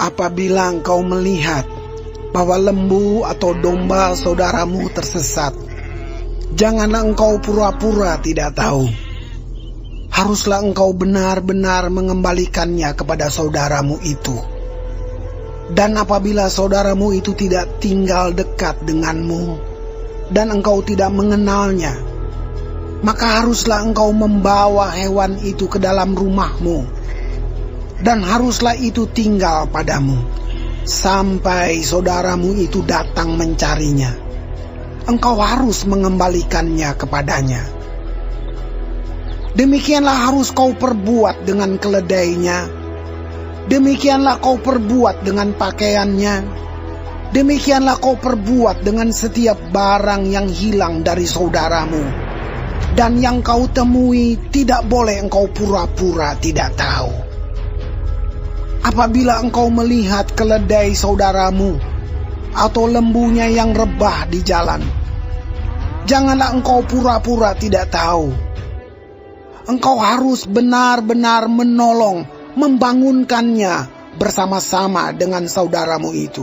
Apabila engkau melihat bahwa lembu atau domba saudaramu tersesat, janganlah engkau pura-pura tidak tahu. Haruslah engkau benar-benar mengembalikannya kepada saudaramu itu. Dan apabila saudaramu itu tidak tinggal dekat denganmu, dan engkau tidak mengenalnya, maka haruslah engkau membawa hewan itu ke dalam rumahmu, dan haruslah itu tinggal padamu, sampai saudaramu itu datang mencarinya. Engkau harus mengembalikannya kepadanya. Demikianlah harus kau perbuat dengan keledainya. Demikianlah kau perbuat dengan pakaiannya. Demikianlah kau perbuat dengan setiap barang yang hilang dari saudaramu. Dan yang kau temui tidak boleh engkau pura-pura tidak tahu. Apabila engkau melihat keledai saudaramu atau lembunya yang rebah di jalan, janganlah engkau pura-pura tidak tahu. Engkau harus benar-benar menolong, membangunkannya bersama-sama dengan saudaramu itu.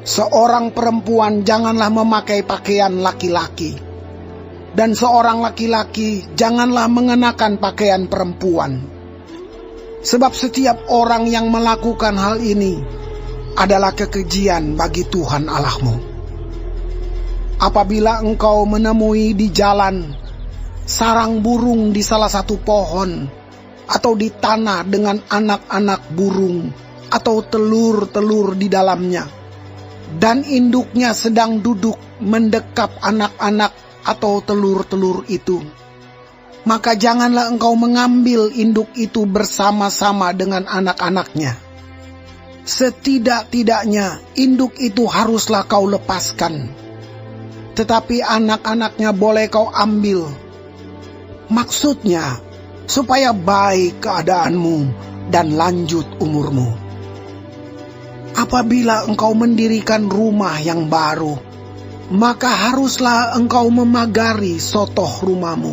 Seorang perempuan janganlah memakai pakaian laki-laki, dan seorang laki-laki janganlah mengenakan pakaian perempuan. Sebab setiap orang yang melakukan hal ini adalah kekejian bagi Tuhan Allahmu. Apabila engkau menemui di jalan sarang burung di salah satu pohon, atau di tanah dengan anak-anak burung, atau telur-telur di dalamnya, dan induknya sedang duduk mendekap anak-anak atau telur-telur itu, maka janganlah engkau mengambil induk itu bersama-sama dengan anak-anaknya. Setidak-tidaknya induk itu haruslah kau lepaskan, tetapi anak-anaknya boleh kau ambil. Maksudnya, supaya baik keadaanmu dan lanjut umurmu. Apabila engkau mendirikan rumah yang baru, maka haruslah engkau memagari sotoh rumahmu,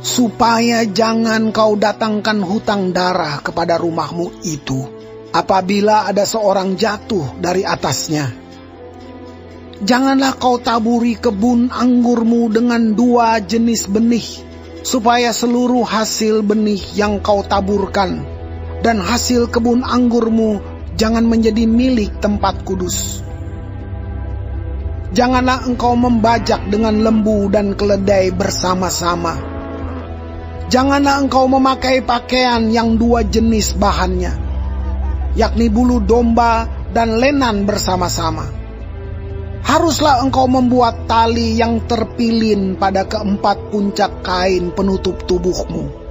supaya jangan kau datangkan hutang darah kepada rumahmu itu, apabila ada seorang jatuh dari atasnya. Janganlah kau taburi kebun anggurmu dengan dua jenis benih, supaya seluruh hasil benih yang kau taburkan dan hasil kebun anggurmu jangan menjadi milik tempat kudus. Janganlah engkau membajak dengan lembu dan keledai bersama-sama. Janganlah engkau memakai pakaian yang dua jenis bahannya, yakni bulu domba dan lenan bersama-sama. Haruslah engkau membuat tali yang terpilin pada keempat puncak kain penutup tubuhmu.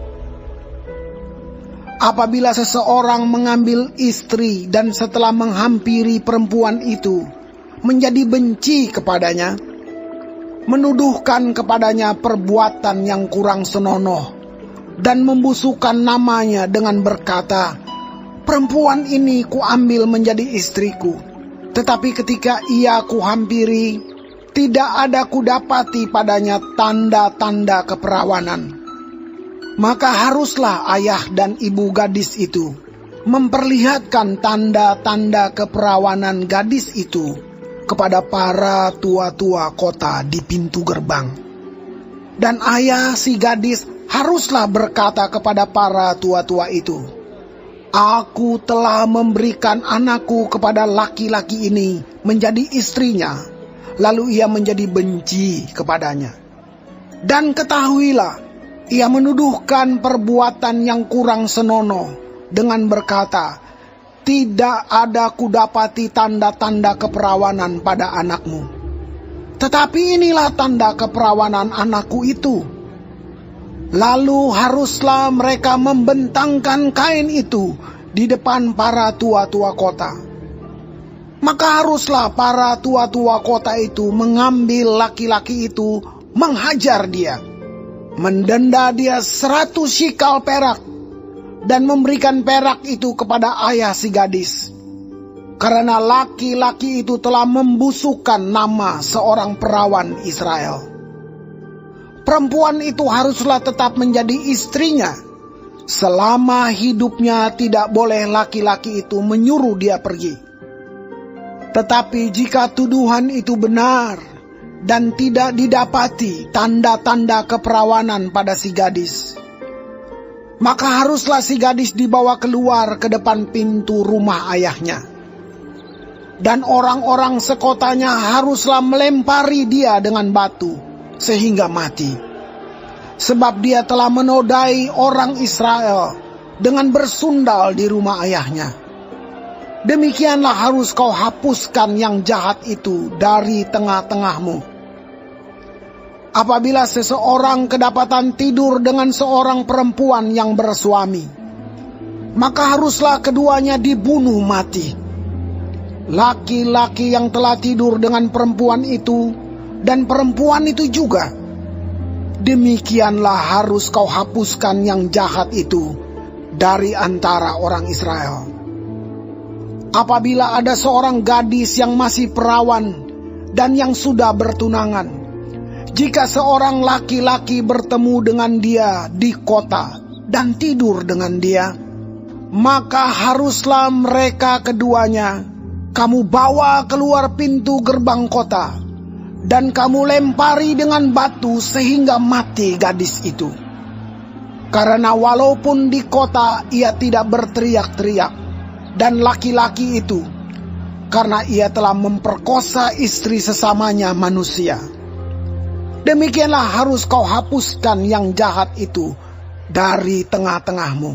Apabila seseorang mengambil istri dan setelah menghampiri perempuan itu menjadi benci kepadanya, menuduhkan kepadanya perbuatan yang kurang senonoh, dan membusukkan namanya dengan berkata, "Perempuan ini kuambil menjadi istriku, tetapi ketika ia kuhampiri, tidak ada kudapati padanya tanda-tanda keperawanan." Maka haruslah ayah dan ibu gadis itu memperlihatkan tanda-tanda keperawanan gadis itu kepada para tua-tua kota di pintu gerbang. Dan ayah si gadis haruslah berkata kepada para tua-tua itu, "Aku telah memberikan anakku kepada laki-laki ini menjadi istrinya, lalu ia menjadi benci kepadanya. Dan ketahuilah, ia menuduhkan perbuatan yang kurang senonoh dengan berkata, 'Tidak ada kudapati tanda-tanda keperawanan pada anakmu.' Tetapi inilah tanda keperawanan anakku itu." Lalu haruslah mereka membentangkan kain itu di depan para tua-tua kota. Maka haruslah para tua-tua kota itu mengambil laki-laki itu, menghajar dia, mendenda dia 100 shikal perak, dan memberikan perak itu kepada ayah si gadis. Karena laki-laki itu telah membusukkan nama seorang perawan Israel. Perempuan itu haruslah tetap menjadi istrinya, Selama hidupnya tidak boleh laki-laki itu menyuruh dia pergi. Tetapi jika tuduhan itu benar dan tidak didapati tanda-tanda keperawanan pada si gadis, maka haruslah si gadis dibawa keluar ke depan pintu rumah ayahnya. Dan orang-orang sekotanya haruslah melempari dia dengan batu sehingga mati. Sebab dia telah menodai orang Israel dengan bersundal di rumah ayahnya. Demikianlah harus kau hapuskan yang jahat itu dari tengah-tengahmu. Apabila seseorang kedapatan tidur dengan seorang perempuan yang bersuami, maka haruslah keduanya dibunuh mati. Laki-laki yang telah tidur dengan perempuan itu dan perempuan itu juga, demikianlah harus kau hapuskan yang jahat itu dari antara orang Israel. Apabila ada seorang gadis yang masih perawan dan yang sudah bertunangan, jika seorang laki-laki bertemu dengan dia di kota dan tidur dengan dia, maka haruslah mereka keduanya kamu bawa keluar pintu gerbang kota dan kamu lempari dengan batu sehingga mati gadis itu. Karena walaupun di kota ia tidak berteriak-teriak, dan laki-laki itu, karena ia telah memperkosa istri sesamanya manusia. Demikianlah harus kau hapuskan yang jahat itu dari tengah-tengahmu.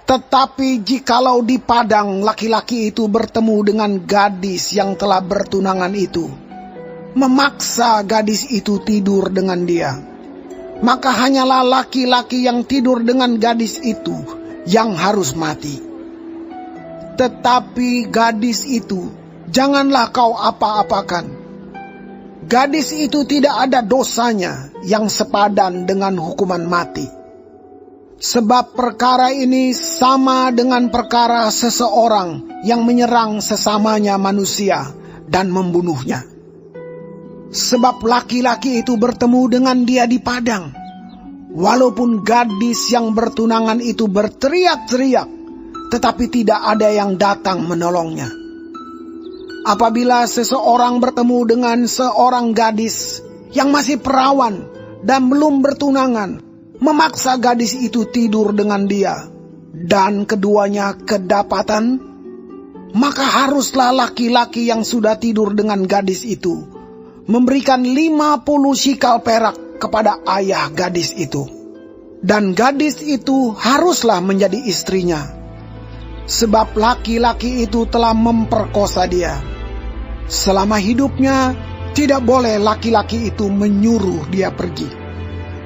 Tetapi jikalau di padang laki-laki itu bertemu dengan gadis yang telah bertunangan itu, memaksa gadis itu tidur dengan dia, maka hanyalah laki-laki yang tidur dengan gadis itu yang harus mati. Tetapi gadis itu janganlah kau apa-apakan. Gadis itu tidak ada dosanya yang sepadan dengan hukuman mati. Sebab perkara ini sama dengan perkara seseorang yang menyerang sesamanya manusia dan membunuhnya. Sebab laki-laki itu bertemu dengan dia di padang, walaupun gadis yang bertunangan itu berteriak-teriak, tetapi tidak ada yang datang menolongnya. Apabila seseorang bertemu dengan seorang gadis yang masih perawan dan belum bertunangan, memaksa gadis itu tidur dengan dia, dan keduanya kedapatan, maka haruslah laki-laki yang sudah tidur dengan gadis itu memberikan 50 sikal perak kepada ayah gadis itu. Dan gadis itu haruslah menjadi istrinya, sebab laki-laki itu telah memperkosa dia. Selama hidupnya tidak boleh laki-laki itu menyuruh dia pergi.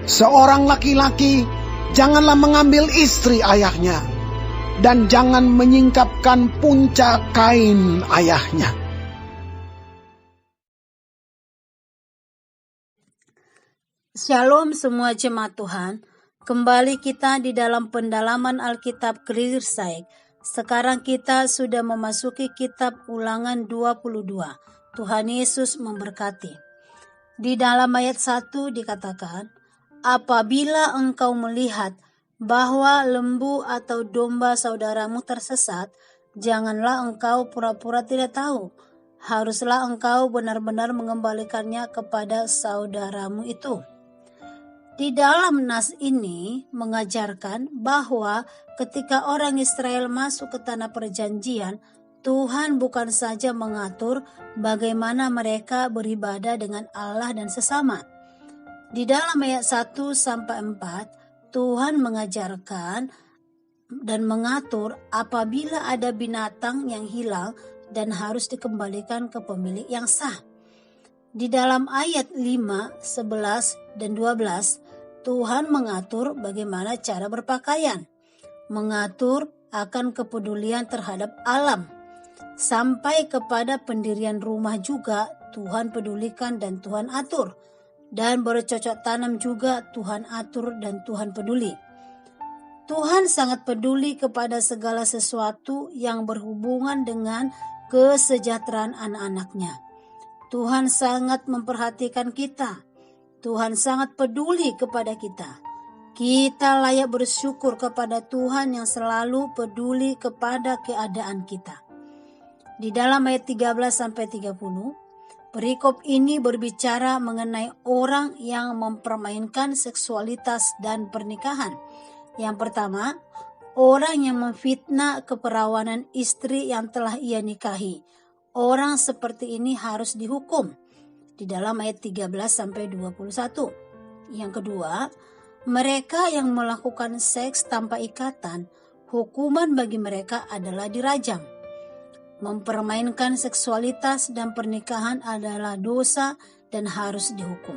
Seorang laki-laki janganlah mengambil istri ayahnya, dan jangan menyingkapkan punca kain ayahnya. Shalom semua jemaat Tuhan. Kembali kita di dalam pendalaman Alkitab Clearsight. Sekarang kita sudah memasuki kitab Ulangan 22. Tuhan Yesus memberkati. Di dalam ayat 1 dikatakan, apabila engkau melihat bahwa lembu atau domba saudaramu tersesat, janganlah engkau pura-pura tidak tahu. Haruslah engkau benar-benar mengembalikannya kepada saudaramu itu. Di dalam nas ini mengajarkan bahwa ketika orang Israel masuk ke tanah perjanjian, Tuhan bukan saja mengatur bagaimana mereka beribadah dengan Allah dan sesama. Di dalam ayat 1-4, Tuhan mengajarkan dan mengatur apabila ada binatang yang hilang dan harus dikembalikan ke pemilik yang sah. Di dalam ayat 5, 11, dan 12, Tuhan mengatur bagaimana cara berpakaian, mengatur akan kepedulian terhadap alam, sampai kepada pendirian rumah juga Tuhan pedulikan dan Tuhan atur, dan bercocok tanam juga Tuhan atur dan Tuhan peduli. Tuhan sangat peduli kepada segala sesuatu yang berhubungan dengan kesejahteraan anak-anaknya. Tuhan sangat memperhatikan kita. Tuhan sangat peduli kepada kita. Kita layak bersyukur kepada Tuhan yang selalu peduli kepada keadaan kita. Di dalam ayat 13-30, perikop ini berbicara mengenai orang yang mempermainkan seksualitas dan pernikahan. Yang pertama, orang yang memfitnah keperawanan istri yang telah ia nikahi. Orang seperti ini harus dihukum. Di dalam ayat 13-21. Yang kedua, mereka yang melakukan seks tanpa ikatan, hukuman bagi mereka adalah dirajam. Mempermainkan seksualitas dan pernikahan adalah dosa dan harus dihukum.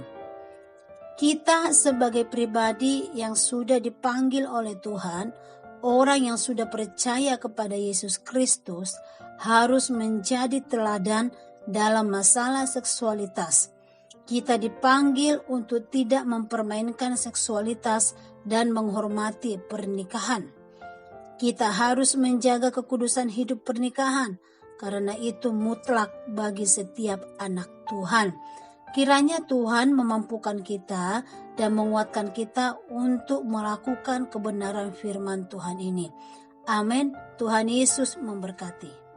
Kita sebagai pribadi yang sudah dipanggil oleh Tuhan, orang yang sudah percaya kepada Yesus Kristus, harus menjadi teladan dalam masalah seksualitas. Kita dipanggil untuk tidak mempermainkan seksualitas dan menghormati pernikahan. Kita harus menjaga kekudusan hidup pernikahan, karena itu mutlak bagi setiap anak Tuhan. Kiranya Tuhan memampukan kita dan menguatkan kita untuk melakukan kebenaran firman Tuhan ini. Amin. Tuhan Yesus memberkati.